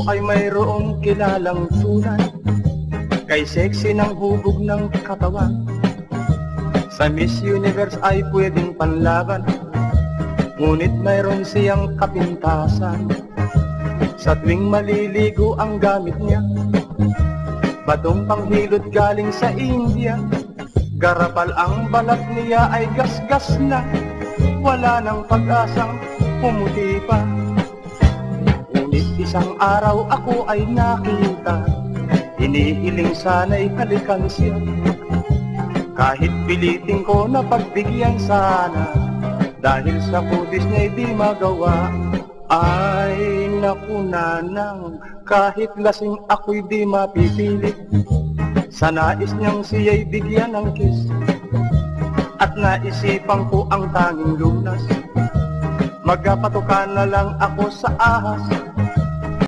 ay mayroong kilalang tunay, kay sexy ng hubog ng katawan. Sa Miss Universe ay pwedeng panlaban, ngunit mayroon siyang kapintasan. Sa tuwing maliligo ang gamit niya, batong panghilot galing sa India. Garapal ang balat niya ay gasgas na, wala nang pag-asang pumuti pa. Ngunit isang araw ako ay nakita, inihiling sana'y halikan siya. Kahit pilitin ko na pagbigyan sana, dahil sa kutis niya'y di magawa. Ay naku nanang, kahit lasing ako'y di mapipilit, sa nais niyang siya'y bigyan ng kiss. At naisipan ko ang tanging lunas, magpapatuka na lang ako sa ahas.